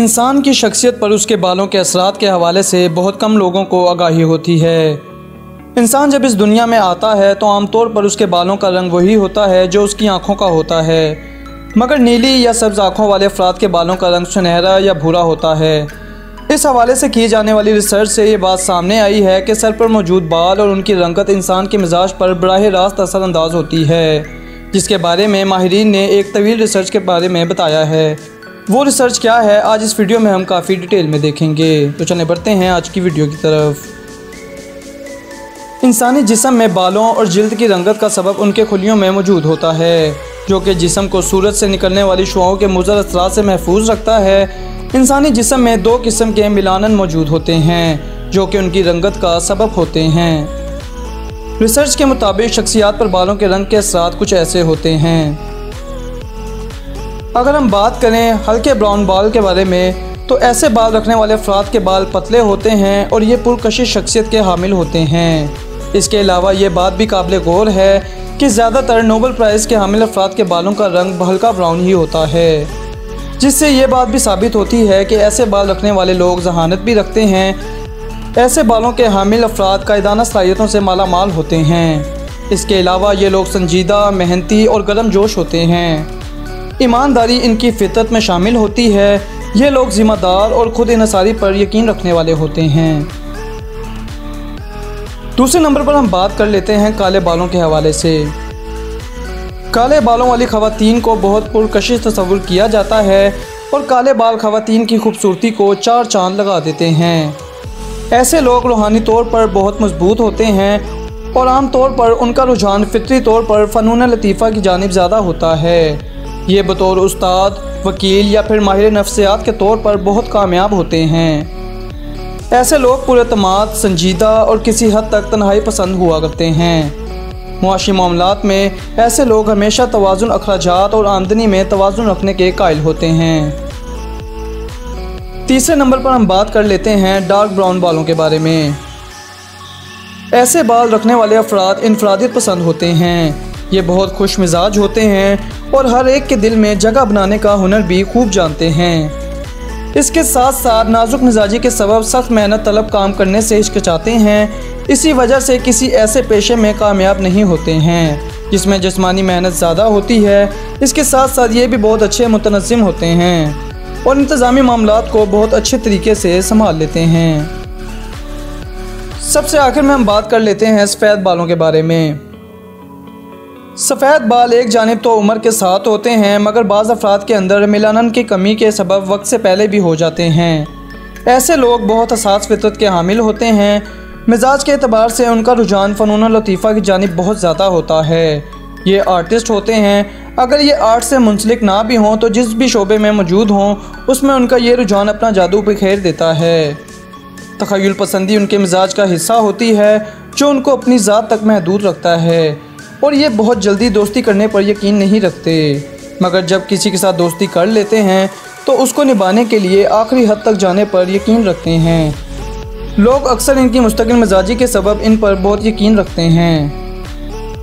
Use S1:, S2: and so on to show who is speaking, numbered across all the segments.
S1: इंसान की शख्सियत पर उसके बालों के असरात के हवाले से बहुत कम लोगों को आगाही होती है। इंसान जब इस दुनिया में आता है तो आमतौर पर उसके बालों का रंग वही होता है जो उसकी आँखों का होता है, मगर नीली या सब्ज़ आँखों वाले अफराद के बालों का रंग सुनहरा या भूरा होता है। इस हवाले से की जाने वाली रिसर्च से ये बात सामने आई है कि सर पर मौजूद बाल और उनकी रंगत इंसान के मिजाज पर बराह रास्त असरअंदाज होती है, जिसके बारे में माहिरीन ने एक तवील रिसर्च के बारे में बताया है। वो रिसर्च क्या है, आज इस वीडियो में हम काफ़ी डिटेल में देखेंगे। तो चले बढ़ते हैं आज की वीडियो की तरफ। इंसानी जिस्म में बालों और जिल्द की रंगत का सबब उनके खुलियों में मौजूद होता है, जो कि जिस्म को सूरज से निकलने वाली शुआओं के मुज़र असरात से महफूज रखता है। इंसानी जिस्म में दो किस्म के मिलानन मौजूद होते हैं जो कि उनकी रंगत का सबब होते हैं। रिसर्च के मुताबिक शख्सियात पर बालों के रंग के असरात कुछ ऐसे होते हैं। अगर हम बात करें हल्के ब्राउन बाल के बारे में, तो ऐसे बाल रखने वाले अफराद के बाल पतले होते हैं और ये पुरकशिश शख्सियत के हामिल होते हैं। इसके अलावा ये बात भी काबिल गौर है कि ज़्यादातर नोबल प्राइज़ के हामिल अफराद के बालों का रंग हल्का ब्राउन ही होता है, जिससे ये बात भी साबित होती है कि ऐसे बाल रखने वाले लोग जहानत भी रखते हैं। ऐसे बालों के हामिल अफराद कायदाना सलाहियतों से माला माल होते हैं। इसके अलावा ये लोग संजीदा, मेहनती और गर्म जोश होते हैं। ईमानदारी इनकी फितरत में शामिल होती है। ये लोग ज़िम्मेदार और खुद इनसारी पर यकीन रखने वाले होते हैं। दूसरे नंबर पर हम बात कर लेते हैं काले बालों के हवाले से। काले बालों वाली ख़वातीन को बहुत पुरकशिश तस्वुर किया जाता है और काले बाल ख़वातीन की खूबसूरती को चार चांद लगा देते हैं। ऐसे लोग रूहानी तौर पर बहुत मजबूत होते हैं और आम तौर पर उनका रुझान फितरी तौर पर फ़नून लतीफ़ा की जानिब ज़्यादा होता है। ये बतौर उस्ताद, वकील या फिर माहिर नफ्सियात के तौर पर बहुत कामयाब होते हैं। ऐसे लोग पुरएतमाद, संजीदा और किसी हद तक तन्हाई पसंद हुआ करते हैं। मुआशी मामलात में ऐसे लोग हमेशा तवाज़ुन अखराजात और आमदनी में तवाज़ुन रखने के कायल होते हैं। तीसरे नंबर पर हम बात कर लेते हैं डार्क ब्राउन बालों के बारे में। ऐसे बाल रखने वाले अफराद इनफरादियत पसंद होते हैं। ये बहुत खुश मिजाज होते हैं और हर एक के दिल में जगह बनाने का हुनर भी खूब जानते हैं। इसके साथ साथ नाजुक मिजाजी के सबब सख्त मेहनत तलब काम करने से हिचकिचाते हैं। इसी वजह से किसी ऐसे पेशे में कामयाब नहीं होते हैं जिसमें जिस्मानी मेहनत ज़्यादा होती है। इसके साथ साथ ये भी बहुत अच्छे मुतनज़्ज़िम होते हैं और इंतज़ामी मामलात को बहुत अच्छे तरीके से संभाल लेते हैं। सबसे आखिर में हम बात कर लेते हैं सफ़ेद बालों के बारे में। सफ़ेद बाल एक जानिब तो उम्र के साथ होते हैं, मगर बाज़ अफराद के अंदर मिलानन की कमी के सबब वक्त से पहले भी हो जाते हैं। ऐसे लोग बहुत हसास फितरत के हामिल होते हैं। मिजाज के एतबार से उनका रुझान फ़नून लतीफ़ा की जानिब बहुत ज़्यादा होता है। ये आर्टिस्ट होते हैं। अगर ये आर्ट से मुंसलिक ना भी हों तो जिस भी शोबे में मौजूद हों उसमें उनका ये रुझान अपना जादू बिखेर देता है। तख़य्युल पसंदी उनके मिजाज का हिस्सा होती है जो उनको अपनी ज़ात तक महदूद रखता है और ये बहुत जल्दी दोस्ती करने पर यकीन नहीं रखते, मगर जब किसी के साथ दोस्ती कर लेते हैं तो उसको निभाने के लिए आखिरी हद तक जाने पर यकीन रखते हैं। लोग अक्सर इनकी मुस्तकिल मिजाजी के सबब इन पर बहुत यकीन रखते हैं।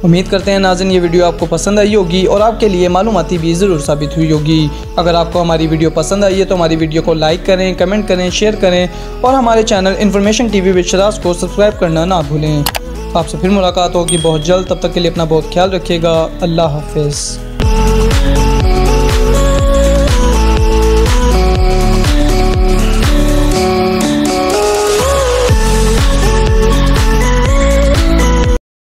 S1: उम्मीद करते हैं नाज़रीन ये वीडियो आपको पसंद आई होगी और आपके लिए मालूमाती भी ज़रूर साबित हुई होगी। अगर आपको हमारी वीडियो पसंद आई है तो हमारी वीडियो को लाइक करें, कमेंट करें, शेयर करें और हमारे channel information TV with Sharaj को सब्सक्राइब करना ना भूलें। आपसे फिर मुलाकात होगी बहुत जल्द। तब तक के लिए अपना बहुत ख्याल रखिएगा। अल्लाह हाफ़िज़।